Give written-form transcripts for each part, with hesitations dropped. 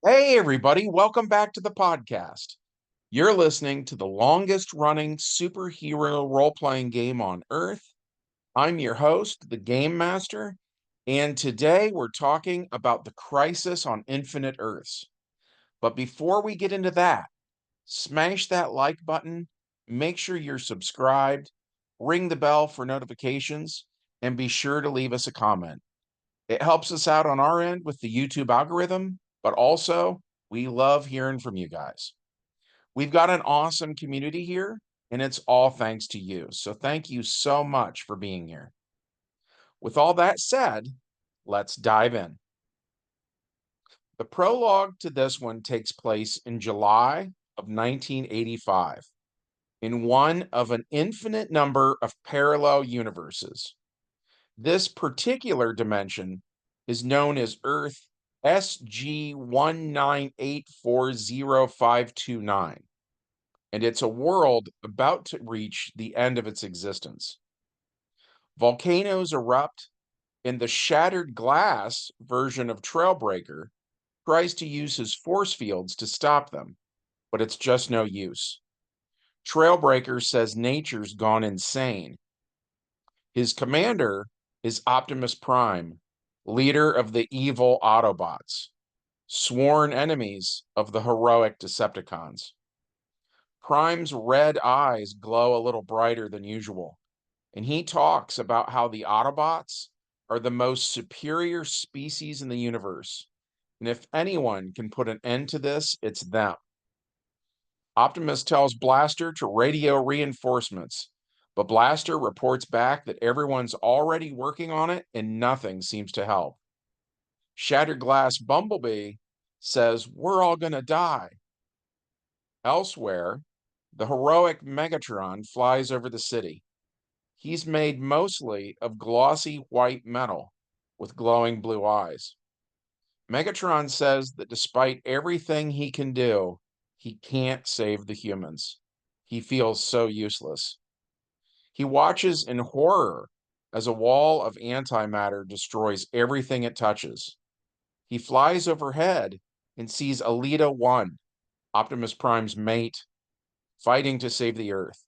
Hey, everybody, welcome back to the podcast. You're listening to the longest running superhero role playing game on Earth. I'm your host, the Game Master, and today we're talking about the Crisis on Infinite Earths. But before we get into that, smash that like button, make sure you're subscribed, ring the bell for notifications, and be sure to leave us a comment. It helps us out on our end with the YouTube algorithm, but also we love hearing from you guys. We've got an awesome community here, and it's all thanks to you. So thank you so much for being here. With all that said, let's dive in. The prologue to this one takes place in July of 1985 in one of an infinite number of parallel universes. This particular dimension is known as Earth SG198405529, and it's a world about to reach the end of its existence. Volcanoes erupt, and the shattered glass version of Trailbreaker tries to use his force fields to stop them, but it's just no use. Trailbreaker says nature's gone insane. His commander is Optimus Prime, leader of the evil Autobots, sworn enemies of the heroic Decepticons. Prime's red eyes glow a little brighter than usual, and he talks about how the Autobots are the most superior species in the universe. And if anyone can put an end to this, it's them. Optimus tells Blaster to radio reinforcements, but Blaster reports back that everyone's already working on it and nothing seems to help. Shattered Glass Bumblebee says, "We're all gonna die." Elsewhere, the heroic Megatron flies over the city. He's made mostly of glossy white metal with glowing blue eyes. Megatron says that despite everything he can do, he can't save the humans. He feels so useless. He watches in horror as a wall of antimatter destroys everything it touches. He flies overhead and sees Alita 1, Optimus Prime's mate, fighting to save the Earth.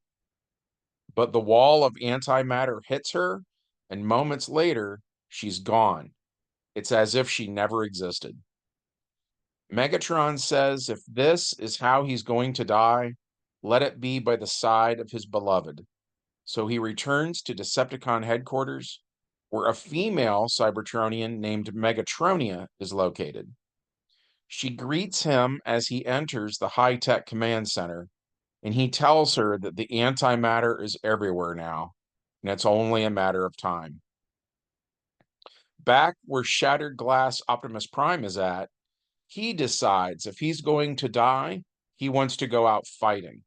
But the wall of antimatter hits her, and moments later, she's gone. It's as if she never existed. Megatron says if this is how he's going to die, let it be by the side of his beloved. So he returns to Decepticon headquarters, where a female Cybertronian named Megatronia is located. She greets him as he enters the high tech command center, and he tells her that the antimatter is everywhere now, and it's only a matter of time. Back where Shattered Glass Optimus Prime is at, he decides if he's going to die, he wants to go out fighting.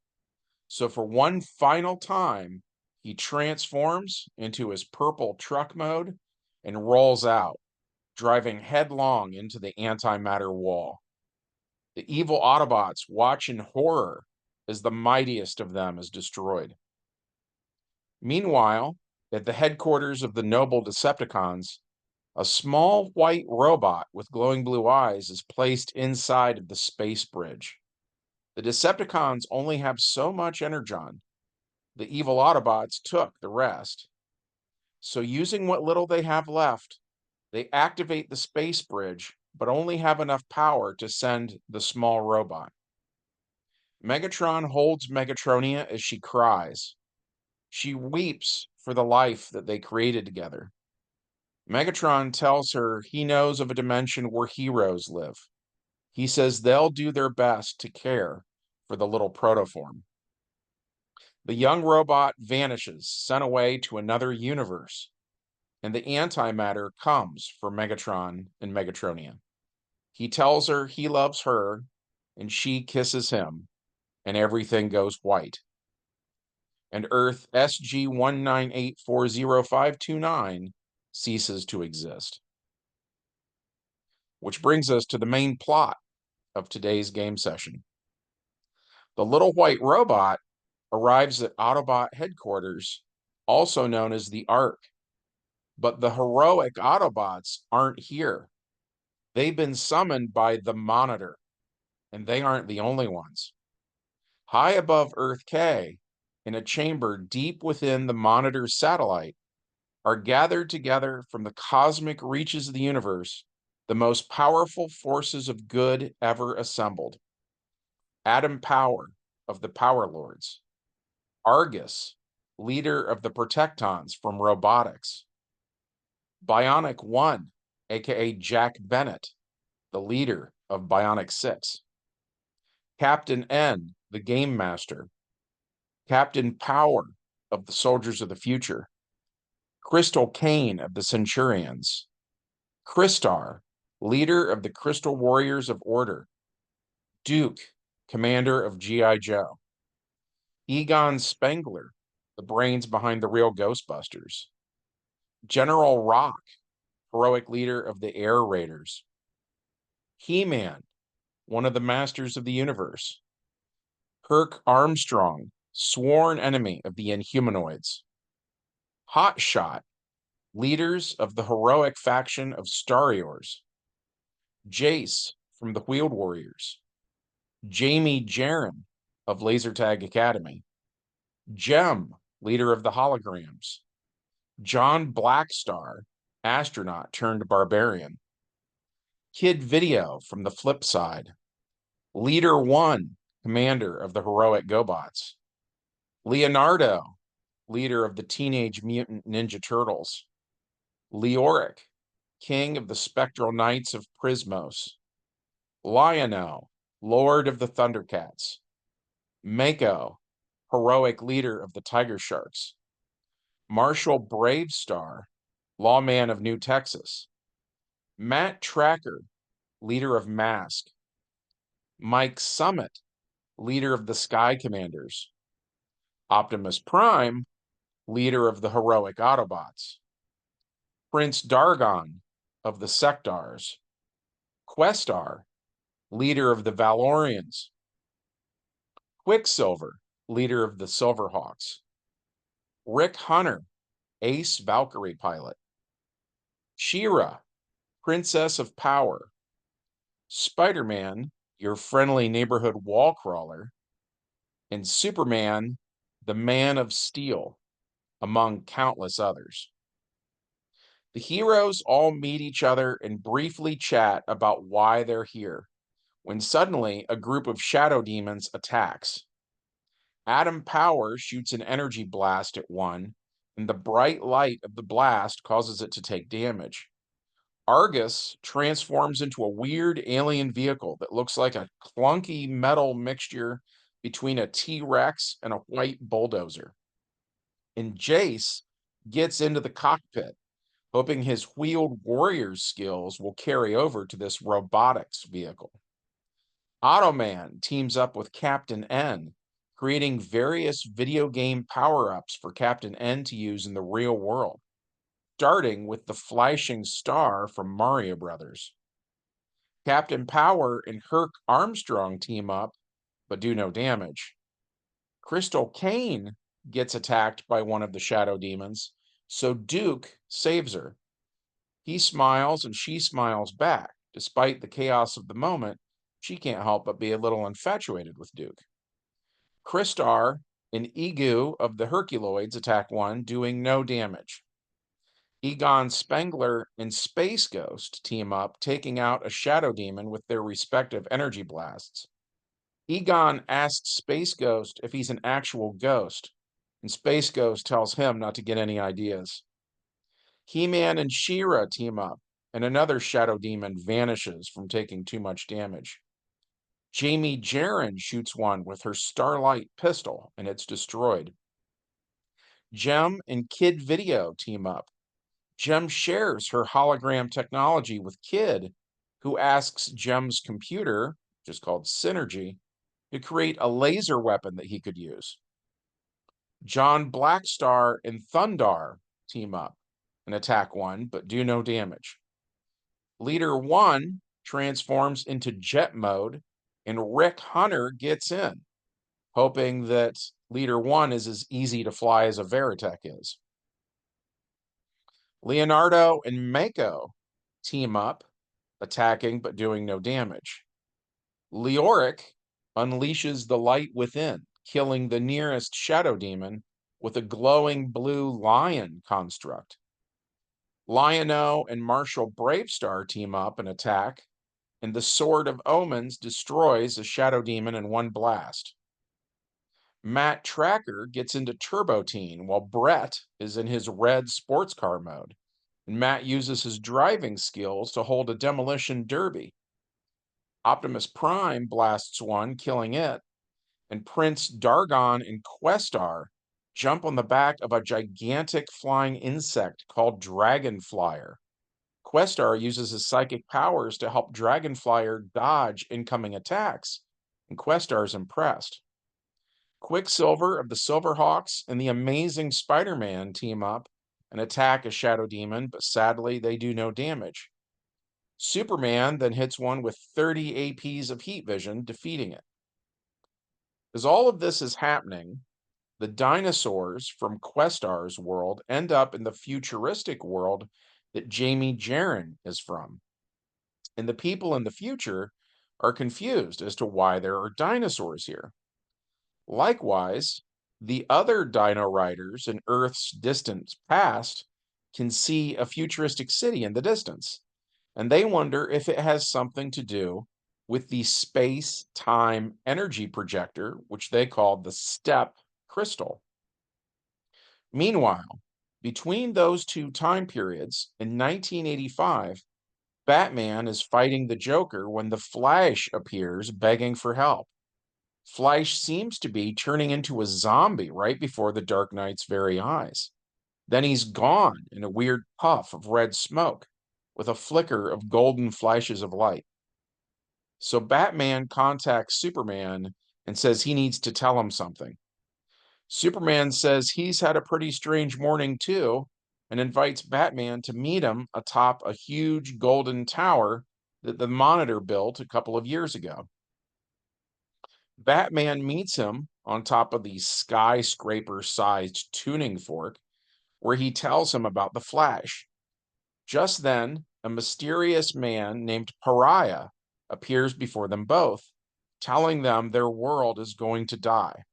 So for one final time, he transforms into his purple truck mode and rolls out, driving headlong into the antimatter wall. The evil Autobots watch in horror as the mightiest of them is destroyed. Meanwhile, at the headquarters of the noble Decepticons, a small white robot with glowing blue eyes is placed inside of the space bridge. The Decepticons only have so much energon. The evil Autobots took the rest. So, using what little they have left, they activate the space bridge, but only have enough power to send the small robot. Megatron holds Megatronia as she cries. She weeps for the life that they created together. Megatron tells her he knows of a dimension where heroes live. He says they'll do their best to care for the little protoform. The young robot vanishes, sent away to another universe, and the antimatter comes for Megatron and Megatronia. He tells her he loves her, and she kisses him, and everything goes white. And Earth SG198405529 ceases to exist. Which brings us to the main plot of today's game session. The little white robot arrives at Autobot headquarters, also known as the Ark, but the heroic Autobots aren't here. They've been summoned by the Monitor, and they aren't the only ones. High above Earth K, in a chamber deep within the Monitor's satellite, are gathered together from the cosmic reaches of the universe the most powerful forces of good ever assembled. Atom Power of the Power Lords, Argus, leader of the Protectons from robotics, Bionic One, aka Jack Bennett, the leader of Bionic 6, Captain N, the Game Master, Captain Power of the Soldiers of the Future, Crystal Kane of the Centurions, Crystar, leader of the Crystal Warriors of Order, Duke, commander of G.I. Joe, Egon Spengler, the brains behind the real Ghostbusters, General Rock, heroic leader of the Air Raiders, He-Man, one of the masters of the universe, Kirk Armstrong, sworn enemy of the Inhumanoids, Hotshot, leaders of the heroic faction of Stariors, Jace from the Wheeled Warriors, Jamie Jaren of Lasertag Academy, Jem, leader of the Holograms, John Blackstar, astronaut turned barbarian, Kid Video from the flip side, Leader One, commander of the heroic GoBots, Leonardo, leader of the Teenage Mutant Ninja Turtles, Leoric, king of the Spectral Knights of Prismos, Lionel, lord of the Thundercats, Mako, heroic leader of the Tiger Sharks, Marshall Bravestar, lawman of New Texas, Matt Tracker, leader of M.A.S.K, Mike Summit, leader of the Sky Commanders, Optimus Prime, leader of the heroic Autobots, Prince Dargon of the Sectars, Questar, leader of the Valorians, Quicksilver, leader of the Silverhawks, Rick Hunter, ace Valkyrie pilot, She-Ra, princess of power, Spider-Man, your friendly neighborhood wall crawler, and Superman, the Man of Steel, among countless others. The heroes all meet each other and briefly chat about why they're here, when suddenly a group of shadow demons attacks. Atom Power shoots an energy blast at one, and the bright light of the blast causes it to take damage. Argus transforms into a weird alien vehicle that looks like a clunky metal mixture between a T-Rex and a white bulldozer. And Jace gets into the cockpit, hoping his wheeled warrior skills will carry over to this robotics vehicle. Automan teams up with Captain N, creating various video game power-ups for Captain N to use in the real world, starting with the flashing star from Mario Brothers. Captain Power and Herc Armstrong team up, but do no damage. Crystal Kane gets attacked by one of the shadow demons, so Duke saves her. He smiles and she smiles back. Despite the chaos of the moment, she can't help but be a little infatuated with Duke. Crystar and Egu of the Herculoids attack one, doing no damage. Egon Spengler and Space Ghost team up, taking out a shadow demon with their respective energy blasts. Egon asks Space Ghost if he's an actual ghost, and Space Ghost tells him not to get any ideas. He-Man and She-Ra team up, and another shadow demon vanishes from taking too much damage. Jamie Jaren shoots one with her Starlight pistol, and it's destroyed. Jem and Kid Video team up. Jem shares her hologram technology with Kid, who asks Jem's computer, which is called Synergy, to create a laser weapon that he could use. John Blackstar and Thundar team up and attack one, but do no damage. Leader One transforms into jet mode, and Rick Hunter gets in, hoping that Leader One is as easy to fly as a Veritech is. Leonardo and Mako team up, attacking but doing no damage. Leoric unleashes the light within, killing the nearest shadow demon with a glowing blue lion construct. Lion-O and Marshall Bravestar team up and attack, and the Sword of Omens destroys a shadow demon in one blast. Matt Tracker gets into Turbo Teen while Brett is in his red sports car mode, and Matt uses his driving skills to hold a demolition derby. Optimus Prime blasts one, killing it, and Prince Dargon and Questar jump on the back of a gigantic flying insect called Dragonflyer. Questar uses his psychic powers to help Dragonflyer dodge incoming attacks, and Questar's impressed. Quicksilver of the Silverhawks and the Amazing Spider-Man team up and attack a shadow demon, but sadly they do no damage. Superman then hits one with 30 APs of heat vision, defeating it. As all of this is happening, the dinosaurs from Questar's world end up in the futuristic world that Jamie Jaren is from. And the people in the future are confused as to why there are dinosaurs here. Likewise, the other dino riders in Earth's distant past can see a futuristic city in the distance, and they wonder if it has something to do with the space-time energy projector, which they call the STEP crystal. Meanwhile, between those two time periods, in 1985, Batman is fighting the Joker when the Flash appears begging for help. Flash seems to be turning into a zombie right before the Dark Knight's very eyes. Then he's gone in a weird puff of red smoke with a flicker of golden flashes of light. So Batman contacts Superman and says he needs to tell him something. Superman says he's had a pretty strange morning too and invites Batman to meet him atop a huge golden tower that the Monitor built a couple of years ago. Batman meets him on top of the skyscraper-sized tuning fork, where he tells him about the Flash. Just then, a mysterious man named Pariah appears before them both, telling them their world is going to die.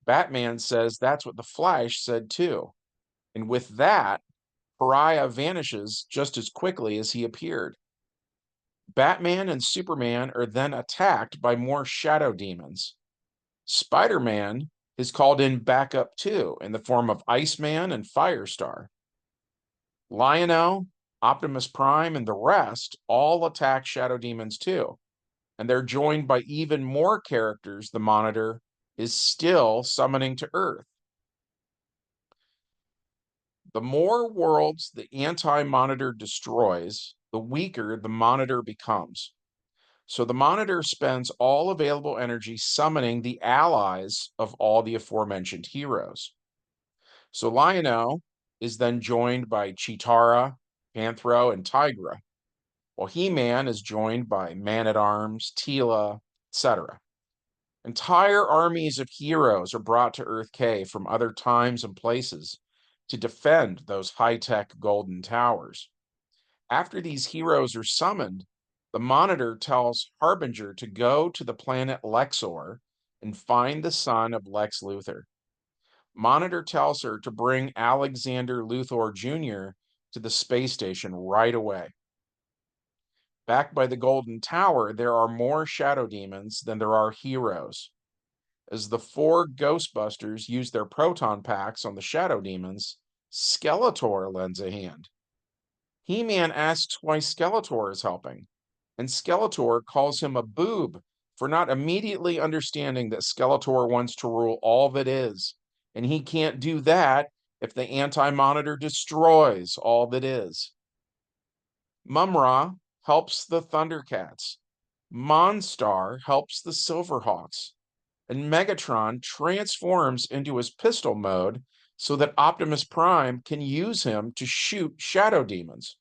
Batman says that's what the Flash said too, and with that, Pariah vanishes just as quickly as he appeared. Batman and Superman are then attacked by more shadow demons. Spider-Man is called in backup too, in the form of Iceman and Firestar. Lion-O, Optimus Prime, and the rest all attack shadow demons too, and they're joined by even more characters the Monitor is still summoning to Earth. The more worlds the Anti-Monitor destroys, the weaker the Monitor becomes. So the Monitor spends all available energy summoning the allies of all the aforementioned heroes. So Lion-O is then joined by Chitara, Panthro, and Tigra, while He-Man is joined by Man-at-Arms, Teela, etc. Entire armies of heroes are brought to Earth K from other times and places to defend those high-tech golden towers. After these heroes are summoned, the Monitor tells Harbinger to go to the planet Lexor and find the son of Lex Luthor. Monitor tells her to bring Alexander Luthor Jr. to the space station right away. Back by the Golden Tower, there are more shadow demons than there are heroes. As the four Ghostbusters use their proton packs on the shadow demons, Skeletor lends a hand. He-Man asks why Skeletor is helping, and Skeletor calls him a boob for not immediately understanding that Skeletor wants to rule all that is, and he can't do that if the Anti-Monitor destroys all that is. Mumra helps the Thundercats, Monstar helps the Silverhawks, and Megatron transforms into his pistol mode so that Optimus Prime can use him to shoot shadow demons.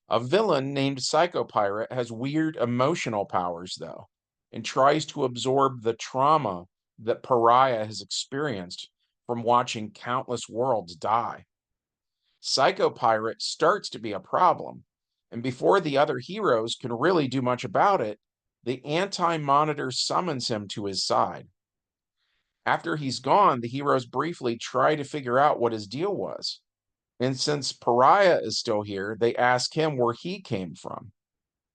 A villain named Psycho Pirate has weird emotional powers, though, and tries to absorb the trauma that Pariah has experienced from watching countless worlds die. Psycho Pirate starts to be a problem, And before the other heroes can really do much about it, the Anti-Monitor summons him to his side. After he's gone, the heroes briefly try to figure out what his deal was. And since Pariah is still here, they ask him where he came from.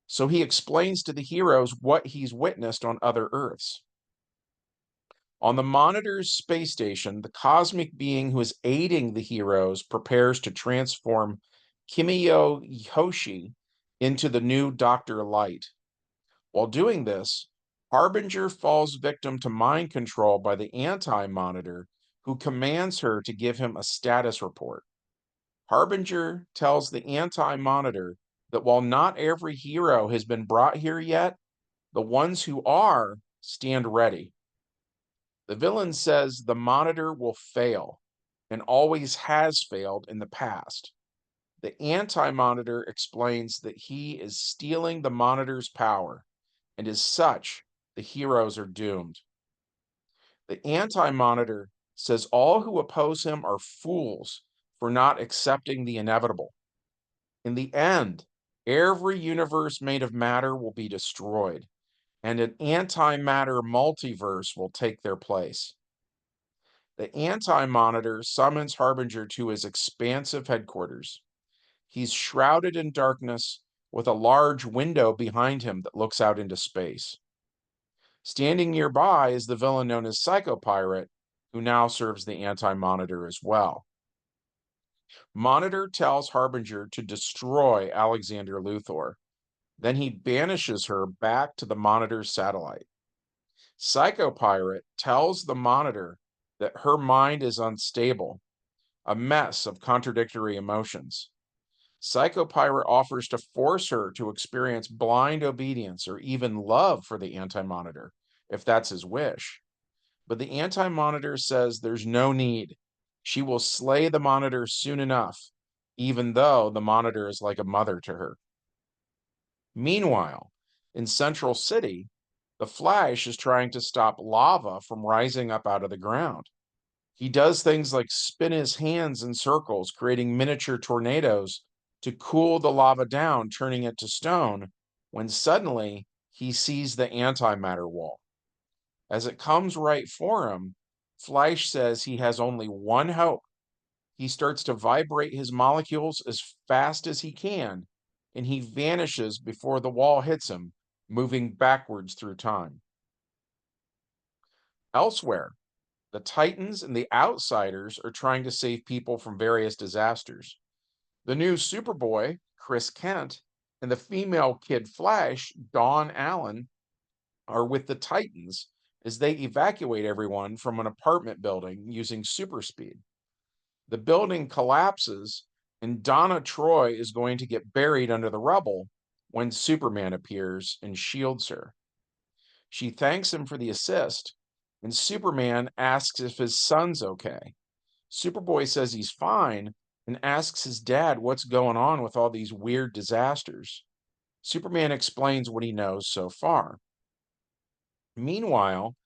So he explains to the heroes what he's witnessed on other Earths. On the Monitor's space station, the cosmic being who is aiding the heroes prepares to transform Kimiyo Hoshi into the new Dr. Light. While doing this, Harbinger falls victim to mind control by the Anti-Monitor, who commands her to give him a status report. Harbinger tells the Anti-Monitor that while not every hero has been brought here yet, the ones who are stand ready. The villain says the Monitor will fail and always has failed in the past. The Anti-Monitor explains that he is stealing the Monitor's power, and as such, the heroes are doomed. The Anti-Monitor says all who oppose him are fools for not accepting the inevitable. In the end, every universe made of matter will be destroyed, and an antimatter multiverse will take their place. The Anti-Monitor summons Harbinger to his expansive headquarters. He's shrouded in darkness with a large window behind him that looks out into space. Standing nearby is the villain known as Psychopirate, who now serves the Anti-Monitor as well. Monitor tells Harbinger to destroy Alexander Luthor. Then he banishes her back to the Monitor's satellite. Psychopirate tells the Monitor that her mind is unstable, a mess of contradictory emotions. Psychopirate offers to force her to experience blind obedience or even love for the Anti-Monitor, if that's his wish. But the Anti-Monitor says there's no need. She will slay the Monitor soon enough, even though the Monitor is like a mother to her. Meanwhile, in Central City, the Flash is trying to stop lava from rising up out of the ground. He does things like spin his hands in circles, creating miniature tornadoes to cool the lava down, turning it to stone, when suddenly he sees the antimatter wall. As it comes right for him, Flash says he has only one hope. He starts to vibrate his molecules as fast as he can, and he vanishes before the wall hits him, moving backwards through time. Elsewhere, the Titans and the Outsiders are trying to save people from various disasters. The new Superboy, Chris Kent, and the female Kid Flash, Dawn Allen, are with the Titans as they evacuate everyone from an apartment building using super speed. The building collapses, and Donna Troy is going to get buried under the rubble when Superman appears and shields her. She thanks him for the assist, and Superman asks if his son's okay. Superboy says he's fine and asks his dad what's going on with all these weird disasters. Superman explains what he knows so far. Meanwhile,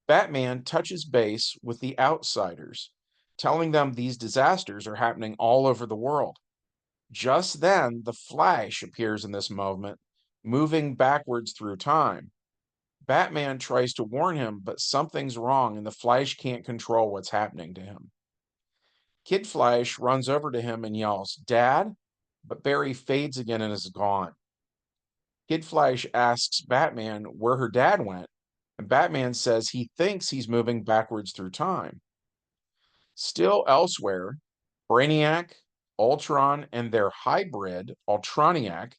Batman touches base with the Outsiders, telling them these disasters are happening all over the world. Just then, the Flash appears in this moment, moving backwards through time. Batman tries to warn him, but something's wrong and the Flash can't control what's happening to him. Kid Flash runs over to him and yells, "Dad?" But Barry fades again and is gone. Kid Flash asks Batman where her dad went, and Batman says he thinks he's moving backwards through time. Still elsewhere, Brainiac, Ultron, and their hybrid, Ultroniac,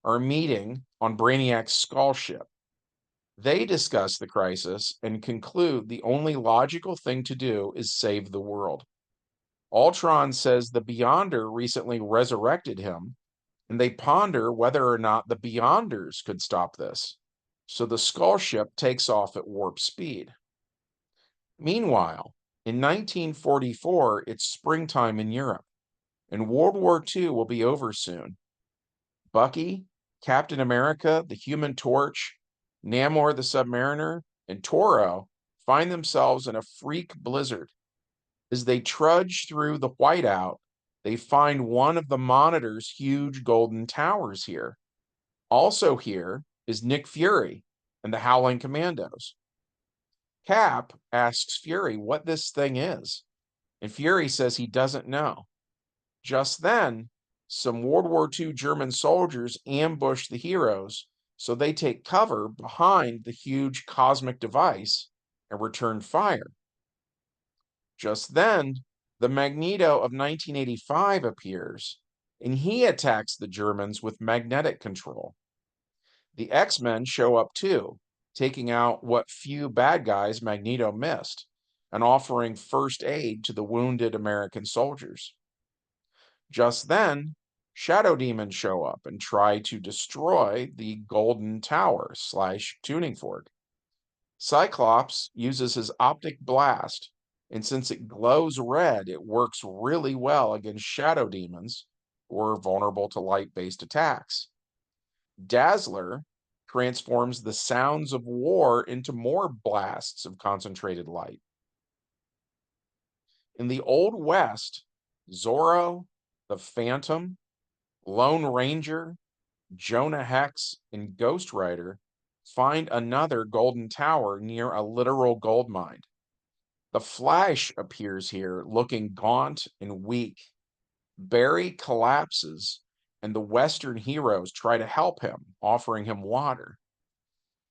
are meeting on Brainiac's skull ship. They discuss the crisis and conclude the only logical thing to do is save the world. Ultron says the Beyonder recently resurrected him, and they ponder whether or not the Beyonders could stop this. So the skull ship takes off at warp speed. Meanwhile, in 1944, it's springtime in Europe, and World War II will be over soon. Bucky, Captain America, the Human Torch, Namor the Submariner, and Toro find themselves in a freak blizzard. As they trudge through the whiteout, They find one of the Monitor's huge golden towers here. Also here is Nick Fury and the Howling Commandos. Cap asks Fury what this thing is, and Fury says he doesn't know. Just then, some World War II German soldiers ambush the heroes, so they take cover behind the huge cosmic device and return fire. Just then, the Magneto of 1985 appears, and he attacks the Germans with magnetic control. The X-Men show up too, taking out what few bad guys Magneto missed and offering first aid to the wounded American soldiers. Just then, shadow demons show up and try to destroy the Golden Tower / tuning fork. Cyclops uses his optic blast, and since it glows red, it works really well against shadow demons who are vulnerable to light-based attacks. Dazzler transforms the sounds of war into more blasts of concentrated light. In the Old West, Zorro, the Phantom, Lone Ranger, Jonah Hex, and Ghost Rider find another golden tower near a literal gold mine. The Flash appears here looking gaunt and weak. Barry collapses, and the Western heroes try to help him, offering him water.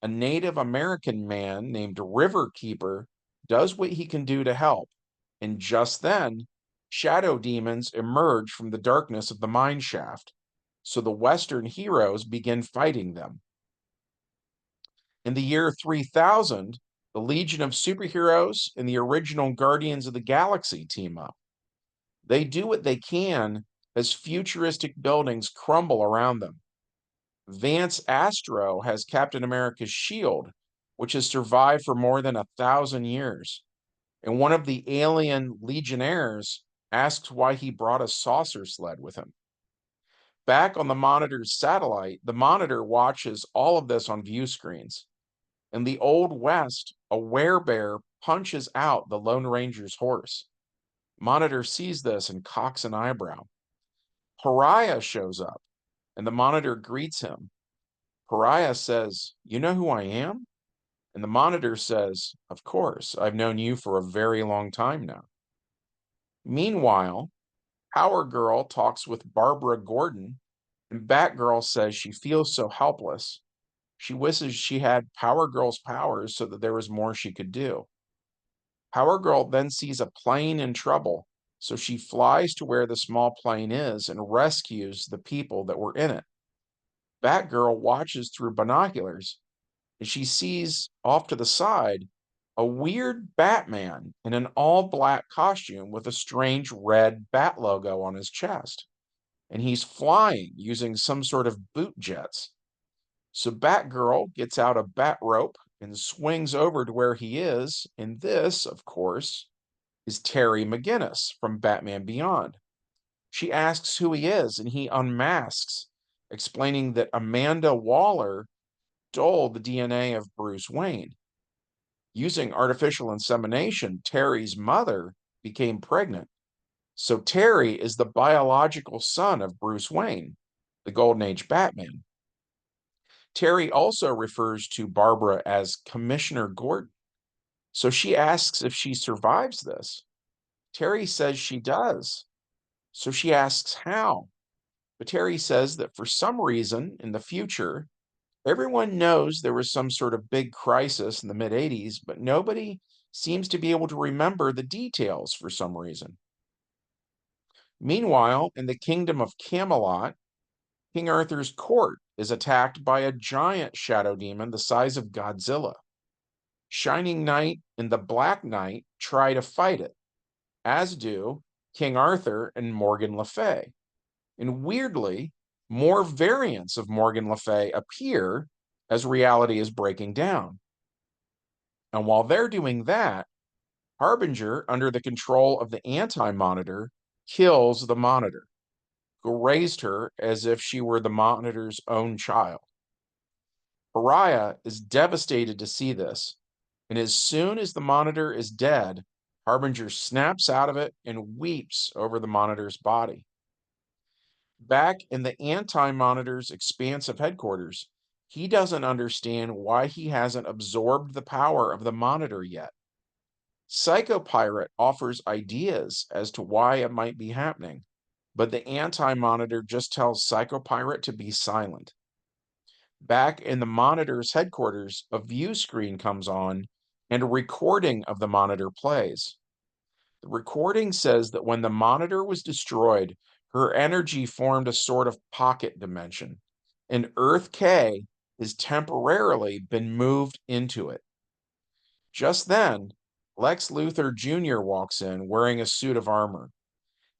A Native American man named Riverkeeper does what he can do to help, and just then, shadow demons emerge from the darkness of the mine shaft, so the Western heroes begin fighting them. In the year 3000, the Legion of Superheroes and the original Guardians of the Galaxy team up. They do what they can as futuristic buildings crumble around them. Vance Astro has Captain America's shield, which has survived for more than 1,000 years. And one of the alien legionnaires asks why he brought a saucer sled with him. Back on the Monitor's satellite, the Monitor watches all of this on view screens. In the Old West, a werebear punches out the Lone Ranger's horse. Monitor sees this and cocks an eyebrow. Pariah shows up, and the Monitor greets him. Pariah says, "You know who I am?" And the Monitor says, "Of course, I've known you for a very long time now." Meanwhile, Power Girl talks with Barbara Gordon, and Batgirl says she feels so helpless. She wishes she had Power Girl's powers so that there was more she could do. Power Girl then sees a plane in trouble, so she flies to where the small plane is and rescues the people that were in it. Batgirl watches through binoculars, and she sees off to the side a weird Batman in an all-black costume with a strange red bat logo on his chest. And he's flying using some sort of boot jets. So Batgirl gets out a bat rope and swings over to where he is, and this, of course, is Terry McGinnis from Batman Beyond. She asks who he is, and he unmasks, explaining that Amanda Waller stole the DNA of Bruce Wayne. Using artificial insemination, Terry's mother became pregnant. So Terry is the biological son of Bruce Wayne, the Golden Age Batman. Terry also refers to Barbara as Commissioner Gordon. So she asks if she survives this. Terry says she does. So she asks how. But Terry says that for some reason in the future, everyone knows there was some sort of big crisis in the mid 80s, but nobody seems to be able to remember the details for some reason. Meanwhile, in the kingdom of Camelot, King Arthur's court is attacked by a giant shadow demon the size of Godzilla. Shining Knight and the Black Knight try to fight it, as do King Arthur and Morgan Le Fay. And weirdly, more variants of Morgan Le Fay appear as reality is breaking down. And while they're doing that, Harbinger, under the control of the Anti-Monitor, kills the Monitor, who raised her as if she were the Monitor's own child. Pariah is devastated to see this, and as soon as the Monitor is dead, Harbinger snaps out of it and weeps over the Monitor's body. Back in the Anti-Monitor's expansive headquarters, he doesn't understand why he hasn't absorbed the power of the Monitor yet. Psychopirate offers ideas as to why it might be happening, but the Anti-Monitor just tells Psychopirate to be silent. Back in the Monitor's headquarters, a view screen comes on and a recording of the Monitor plays. The recording says that when the Monitor was destroyed, her energy formed a sort of pocket dimension, and Earth K has temporarily been moved into it. Just then, Lex Luthor Jr. walks in wearing a suit of armor.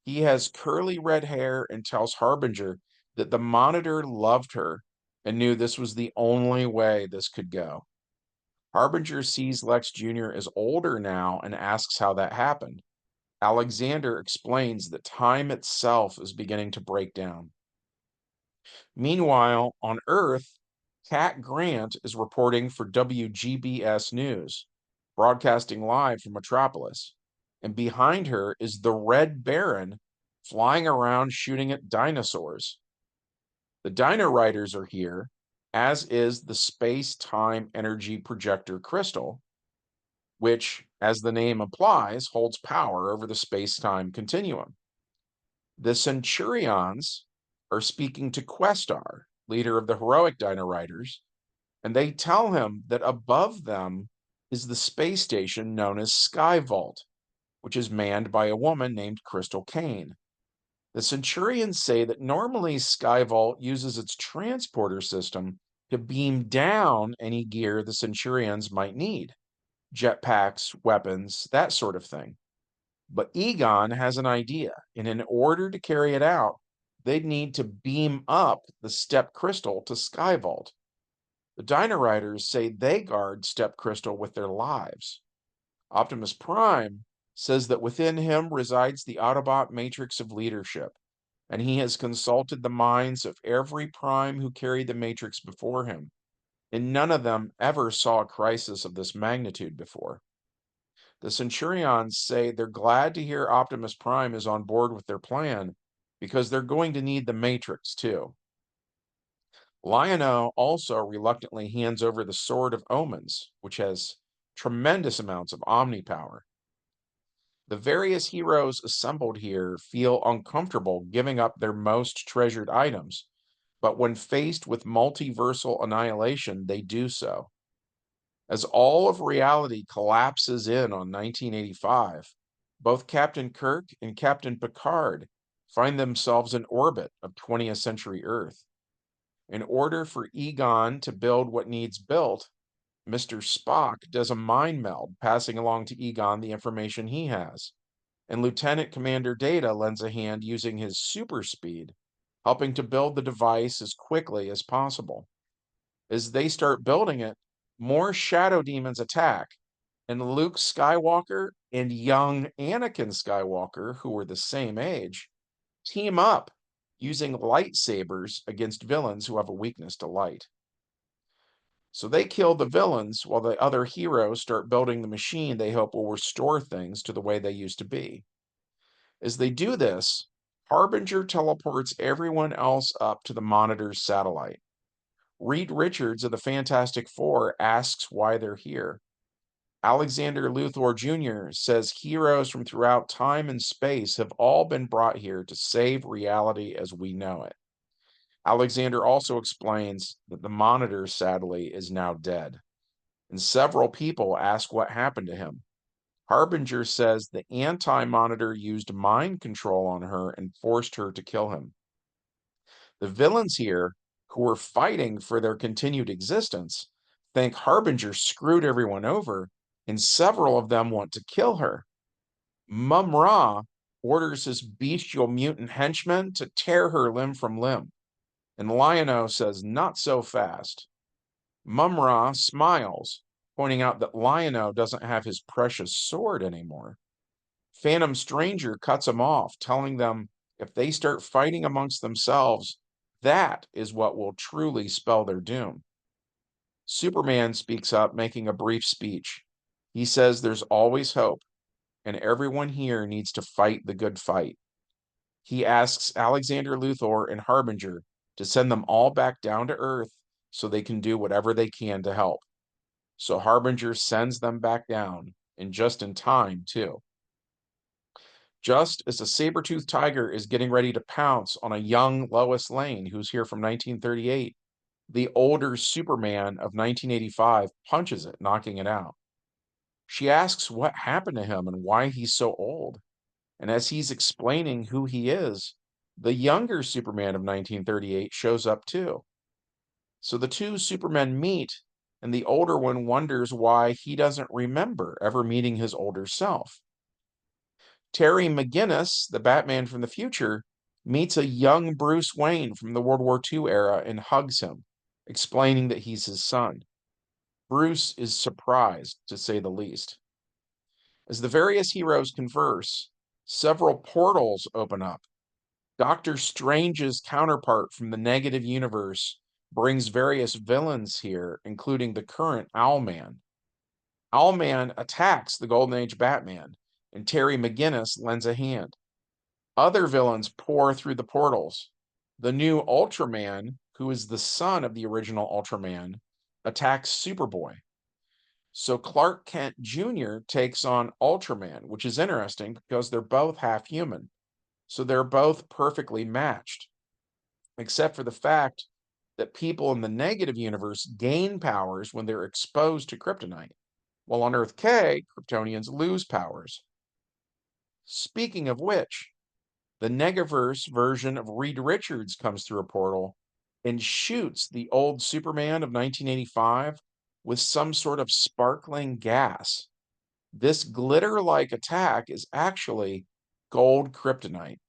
He has curly red hair and tells Harbinger that the Monitor loved her and knew this was the only way this could go. Harbinger sees Lex Jr. as older now and asks how that happened. Alexander explains that time itself is beginning to break down. Meanwhile, on Earth, Cat Grant is reporting for WGBS News, broadcasting live from Metropolis. And behind her is the Red Baron flying around shooting at dinosaurs. The Dino Riders are here, as is the space-time energy projector crystal, which, as the name implies, holds power over the space-time continuum. The Centurions are speaking to Questar, leader of the heroic Dino Riders, and they tell him that above them is the space station known as Skyvault, which is manned by a woman named Crystal Kane. The Centurions say that normally Skyvault uses its transporter system to beam down any gear the Centurions might need, jetpacks, weapons, that sort of thing. But Egon has an idea, and in order to carry it out, they'd need to beam up the Step Crystal to Skyvault. The Dino Riders say they guard Step Crystal with their lives. Optimus Prime says that within him resides the Autobot matrix of leadership, and he has consulted the minds of every Prime who carried the matrix before him, and none of them ever saw a crisis of this magnitude before. The Centurions say they're glad to hear Optimus Prime is on board with their plan because they're going to need the Matrix too. Lion-O also reluctantly hands over the Sword of Omens, which has tremendous amounts of Omni power. The various heroes assembled here feel uncomfortable giving up their most treasured items, but when faced with multiversal annihilation, they do so. As all of reality collapses in on 1985, both Captain Kirk and Captain Picard find themselves in orbit of 20th century Earth. In order for Egon to build what needs built, Mr. Spock does a mind meld, passing along to Egon the information he has. And Lieutenant Commander Data lends a hand using his super speed, helping to build the device as quickly as possible. As they start building it, more shadow demons attack, and Luke Skywalker and young Anakin Skywalker, who were the same age, team up using lightsabers against villains who have a weakness to light. So they kill the villains while the other heroes start building the machine they hope will restore things to the way they used to be. As they do this, Harbinger teleports everyone else up to the Monitor's satellite. Reed Richards of the Fantastic Four asks why they're here. Alexander Luthor Jr. says heroes from throughout time and space have all been brought here to save reality as we know it. Alexander also explains that the Monitor, sadly, is now dead, and several people ask what happened to him. Harbinger says the Anti-Monitor used mind control on her and forced her to kill him. The villains here, who are fighting for their continued existence, think Harbinger screwed everyone over, and several of them want to kill her. Mum-Ra orders his bestial mutant henchmen to tear her limb from limb, and Lion-O says, "Not so fast." Mum-Ra smiles, pointing out that Lion-O doesn't have his precious sword anymore. Phantom Stranger cuts him off, telling them if they start fighting amongst themselves, that is what will truly spell their doom. Superman speaks up, making a brief speech. He says there's always hope, and everyone here needs to fight the good fight. He asks Alexander Luthor and Harbinger to send them all back down to Earth so they can do whatever they can to help. So Harbinger sends them back down, and just in time, too. Just as a saber-toothed tiger is getting ready to pounce on a young Lois Lane, who's here from 1938, the older Superman of 1985 punches it, knocking it out. She asks what happened to him and why he's so old. And as he's explaining who he is, the younger Superman of 1938 shows up too. So the two Supermen meet, and the older one wonders why he doesn't remember ever meeting his older self. Terry McGinnis, the Batman from the future, meets a young Bruce Wayne from the World War II era and hugs him, explaining that he's his son. Bruce is surprised, to say the least. As the various heroes converse, several portals open up. Doctor Strange's counterpart from the negative universe brings various villains here, including the current Owlman. Owlman attacks the Golden Age Batman, and Terry McGinnis lends a hand. Other villains pour through the portals. The new Ultraman, who is the son of the original Ultraman, attacks Superboy. So Clark Kent Jr. takes on Ultraman, which is interesting because they're both half human. So they're both perfectly matched, except for the fact that people in the negative universe gain powers when they're exposed to kryptonite, while on Earth K, Kryptonians lose powers. Speaking of which, the Negaverse version of Reed Richards comes through a portal and shoots the old Superman of 1985 with some sort of sparkling gas. This glitter-like attack is actually gold kryptonite,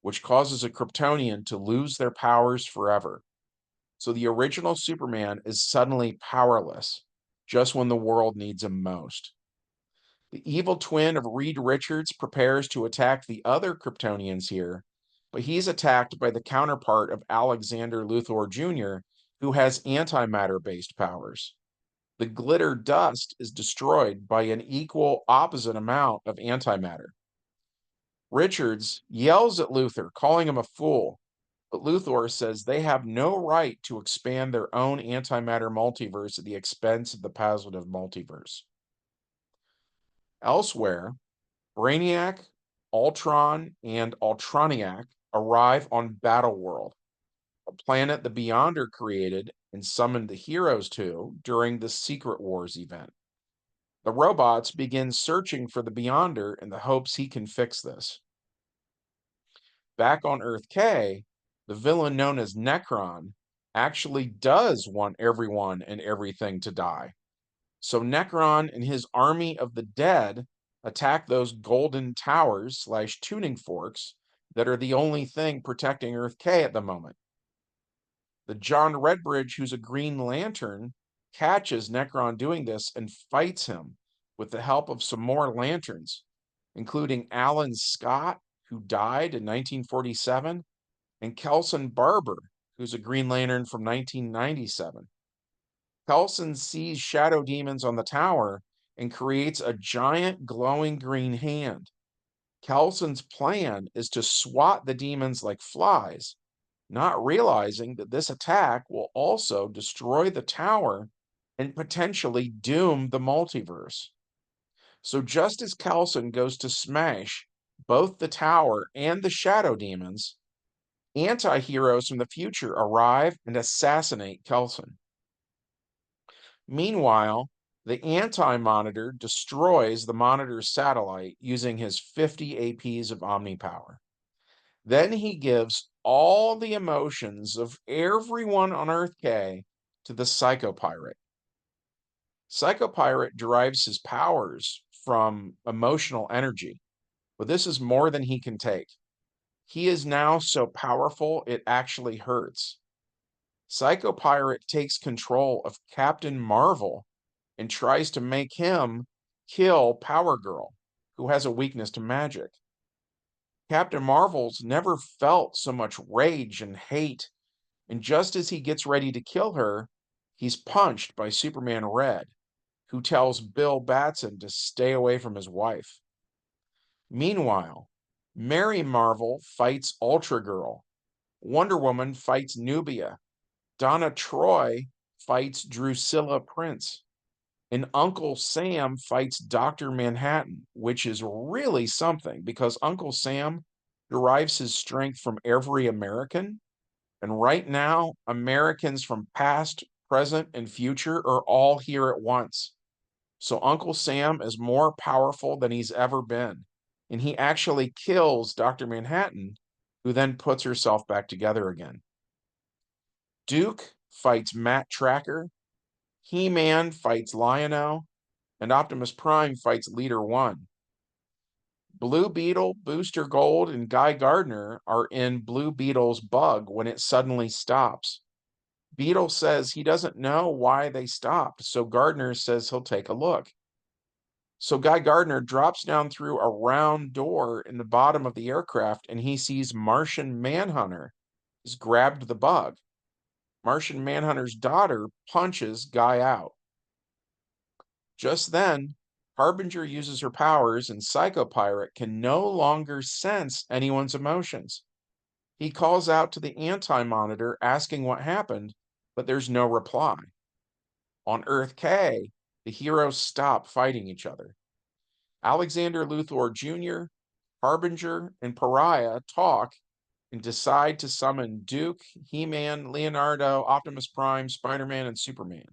which causes a Kryptonian to lose their powers forever. So the original Superman is suddenly powerless, just when the world needs him most. The evil twin of Reed Richards prepares to attack the other Kryptonians here, but he's attacked by the counterpart of Alexander Luthor Jr., who has antimatter-based powers. The glitter dust is destroyed by an equal opposite amount of antimatter. Richards yells at Luthor, calling him a fool, but Luthor says they have no right to expand their own antimatter multiverse at the expense of the positive multiverse. Elsewhere, Brainiac, Ultron, and Ultroniac arrive on Battleworld, a planet the Beyonder created and summoned the heroes to during the Secret Wars event. The robots begin searching for the Beyonder in the hopes he can fix this. Back on Earth K, the villain known as Necron actually does want everyone and everything to die. So Necron and his army of the dead attack those golden towers slash tuning forks that are the only thing protecting Earth K at the moment. The John Redbridge, who's a Green Lantern, catches Necron doing this and fights him with the help of some more lanterns, including Alan Scott, who died in 1947, and Kelson Barber, who's a Green Lantern from 1997. Kelson sees shadow demons on the tower and creates a giant glowing green hand. Kelson's plan is to swat the demons like flies, not realizing that this attack will also destroy the tower and potentially doom the multiverse. So just as Kelson goes to smash both the tower and the shadow demons, anti-heroes from the future arrive and assassinate Kelson. Meanwhile, the Anti-Monitor destroys the Monitor's satellite using his 50 APs of Omnipower. Then he gives all the emotions of everyone on Earth K to the Psychopirate. Psychopirate derives his powers from emotional energy, but this is more than he can take. He is now so powerful it actually hurts. Psychopirate takes control of Captain Marvel and tries to make him kill Power Girl, who has a weakness to magic. Captain Marvel's never felt so much rage and hate, and just as he gets ready to kill her, he's punched by Superman Red, who tells Bill Batson to stay away from his wife. Meanwhile, Mary Marvel fights Ultra Girl. Wonder Woman fights Nubia. Donna Troy fights Drusilla Prince. And Uncle Sam fights Dr. Manhattan, which is really something because Uncle Sam derives his strength from every American. And right now, Americans from past, present, and future are all here at once. So Uncle Sam is more powerful than he's ever been. And he actually kills Dr. Manhattan, who then puts herself back together again. Duke fights Matt Tracker. He-Man fights Lion-O. And Optimus Prime fights Leader One. Blue Beetle, Booster Gold, and Guy Gardner are in Blue Beetle's bug when it suddenly stops. Beetle says he doesn't know why they stopped, so Gardner says he'll take a look. So Guy Gardner drops down through a round door in the bottom of the aircraft and he sees Martian Manhunter has grabbed the bug. Martian Manhunter's daughter punches Guy out. Just then, Harbinger uses her powers and Psycho Pirate can no longer sense anyone's emotions. He calls out to the anti-monitor asking what happened, but there's no reply. On Earth K, the heroes stop fighting each other. Alexander Luthor Jr., Harbinger, and Pariah talk and decide to summon Duke, He-Man, Leonardo, Optimus Prime, Spider-Man, and Superman.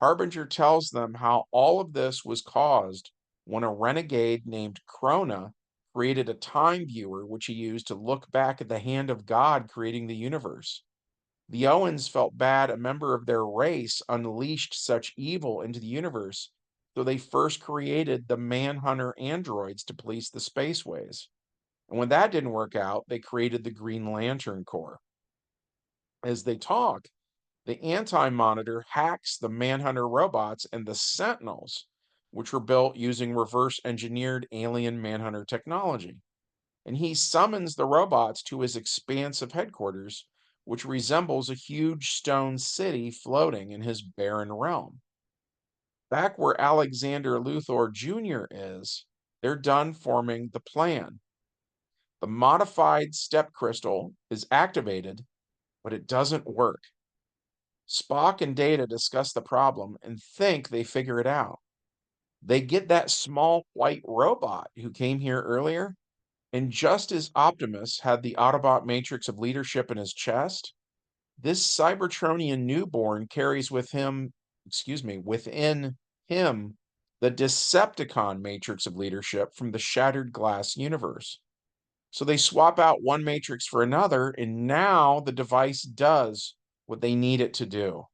Harbinger tells them how all of this was caused when a renegade named Krona created a time viewer which he used to look back at the hand of God creating the universe. The Owens felt bad a member of their race unleashed such evil into the universe, so they first created the Manhunter androids to police the spaceways. And when that didn't work out, they created the Green Lantern Corps. As they talk, the Anti-Monitor hacks the Manhunter robots and the Sentinels, which were built using reverse engineered alien Manhunter technology. And he summons the robots to his expansive headquarters, which resembles a huge stone city floating in his barren realm. Back where Alexander Luthor Jr. is, they're done forming the plan. The modified step crystal is activated, but it doesn't work. Spock and Data discuss the problem and think they figure it out. They get that small white robot who came here earlier, and just as Optimus had the Autobot matrix of leadership in his chest, this Cybertronian newborn carries within him, the Decepticon matrix of leadership from the Shattered Glass universe. So they swap out one matrix for another, and now the device does what they need it to do.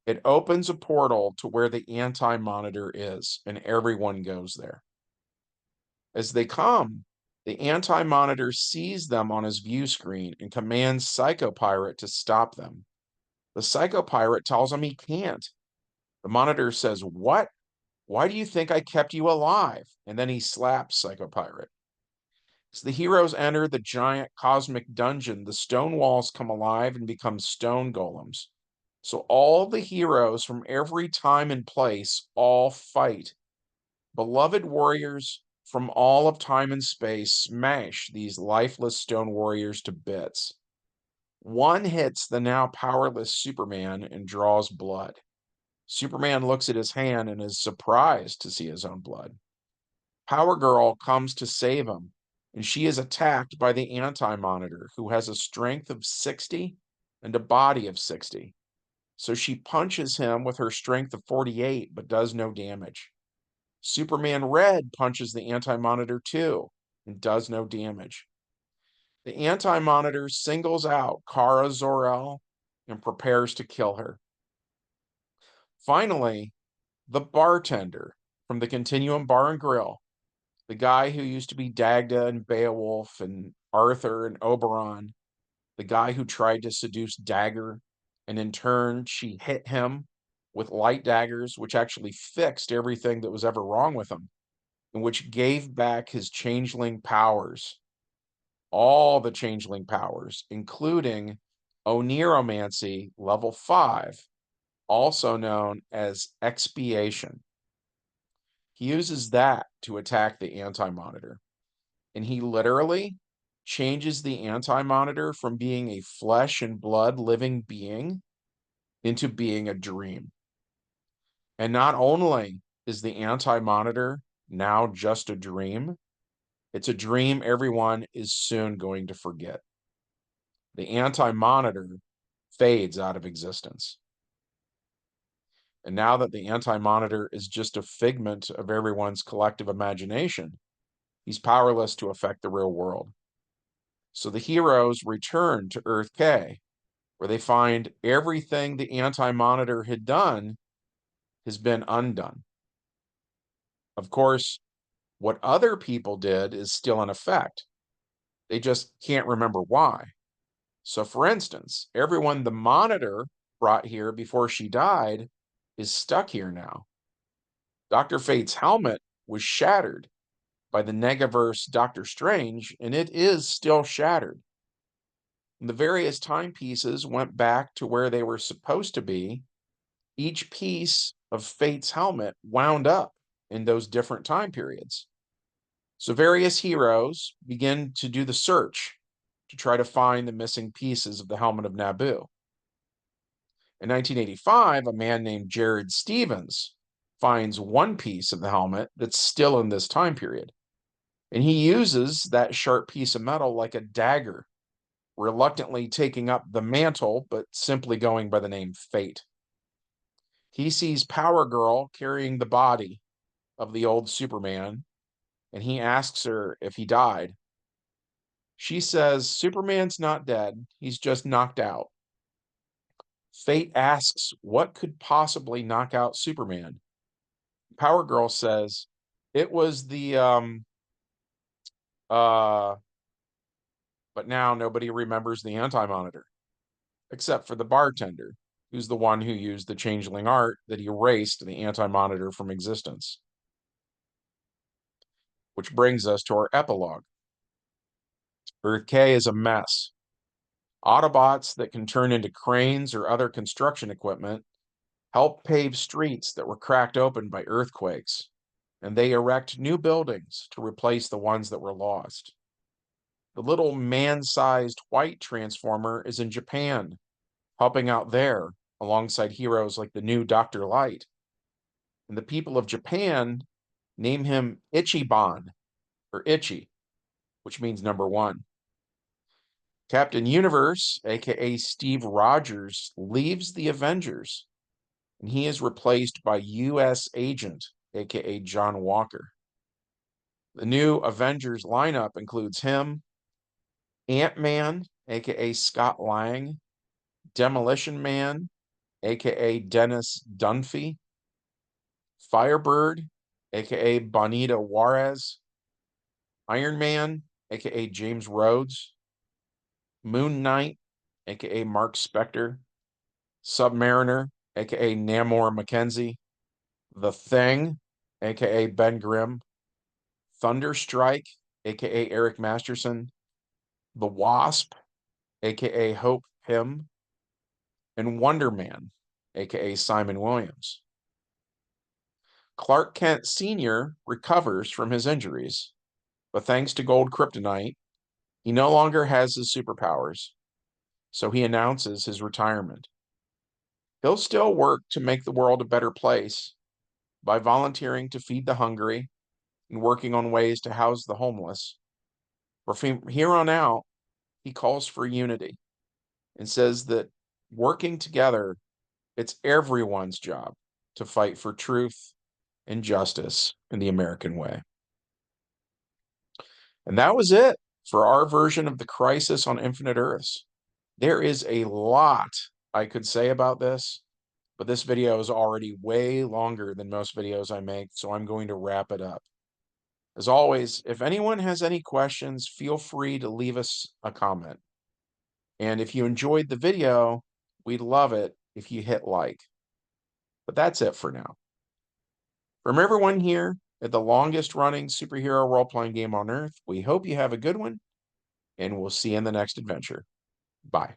It opens a portal to where the anti-monitor is, and everyone goes there. As they come, the anti-monitor sees them on his view screen and commands Psycho Pirate to stop them. The Psycho Pirate tells him he can't. The monitor says, "What? Why do you think I kept you alive?" And then he slaps Psycho Pirate. As the heroes enter the giant cosmic dungeon, the stone walls come alive and become stone golems. So all the heroes from every time and place all fight. Beloved warriors from all of time and space smash these lifeless stone warriors to bits. One hits the now powerless Superman and draws blood. Superman looks at his hand and is surprised to see his own blood. Power Girl comes to save him, and she is attacked by the Anti-Monitor, who has a strength of 60 and a body of 60. So she punches him with her strength of 48, but does no damage. Superman Red punches the Anti-Monitor too, and does no damage. The Anti-Monitor singles out Kara Zor-El and prepares to kill her. Finally, the bartender from the Continuum Bar and Grill, the guy who used to be Dagda and Beowulf and Arthur and Oberon, the guy who tried to seduce Dagger, and in turn, she hit him with light daggers, which actually fixed everything that was ever wrong with him, and which gave back his changeling powers, all the changeling powers, including Oneromancy level 5, also known as Expiation. He uses that to attack the Anti-Monitor. and he literally changes the Anti-Monitor from being a flesh and blood living being into being a dream. And not only is the Anti-Monitor now just a dream, it's a dream everyone is soon going to forget. The Anti-Monitor fades out of existence. And now that the Anti-Monitor is just a figment of everyone's collective imagination, he's powerless to affect the real world. So the heroes return to Earth K, where they find everything the Anti-Monitor had done has been undone. Of course, what other people did is still in effect. They just can't remember why. So, for instance, everyone the Monitor brought here before she died is stuck here now. Dr. Fate's helmet was shattered by the Negaverse Doctor Strange, and it is still shattered. And the various timepieces went back to where they were supposed to be. Each piece of Fate's helmet wound up in those different time periods. So various heroes begin to do the search to try to find the missing pieces of the helmet of Naboo. In 1985, a man named Jared Stevens finds one piece of the helmet that's still in this time period. And he uses that sharp piece of metal like a dagger, reluctantly taking up the mantle, but simply going by the name Fate. He sees Power Girl carrying the body of the old Superman, and he asks her if he died. She says, Superman's not dead, he's just knocked out. Fate asks, what could possibly knock out Superman? Power Girl says, it was but now nobody remembers the Anti-Monitor, except for the bartender, who's the one who used the changeling art that erased the Anti-Monitor from existence. Which brings us to our epilogue. Earth K is a mess. Autobots that can turn into cranes or other construction equipment help pave streets that were cracked open by earthquakes, and they erect new buildings to replace the ones that were lost. The little man-sized white transformer is in Japan, helping out there alongside heroes like the new Dr. Light. And the people of Japan name him Ichiban, or Ichi, which means number one. Captain Universe, aka Steve Rogers, leaves the Avengers, and he is replaced by U.S. Agent, aka John Walker. The new Avengers lineup includes him, Ant-Man, aka Scott Lang, Demolition Man, aka Dennis Dunphy, Firebird, aka Bonita Juarez, Iron Man, aka James Rhodes, Moon Knight, aka Mark Spector, Submariner, aka Namor Mackenzie, The Thing, aka Ben Grimm, Thunderstrike, aka Eric Masterson, The Wasp, aka Hope Pym, and Wonder Man, aka Simon Williams. Clark Kent Sr. recovers from his injuries, but thanks to gold kryptonite, he no longer has his superpowers, so he announces his retirement. He'll still work to make the world a better place by volunteering to feed the hungry and working on ways to house the homeless. But from here on out, he calls for unity and says that working together, it's everyone's job to fight for truth and justice in the American way. And that was it for our version of the Crisis on Infinite Earths. There is a lot I could say about this, but this video is already way longer than most videos I make, so I'm going to wrap it up. As always, if anyone has any questions, feel free to leave us a comment. And if you enjoyed the video, we'd love it if you hit like. But that's it for now. From everyone here at the longest running superhero role-playing game on Earth, we hope you have a good one, and we'll see you in the next adventure. Bye.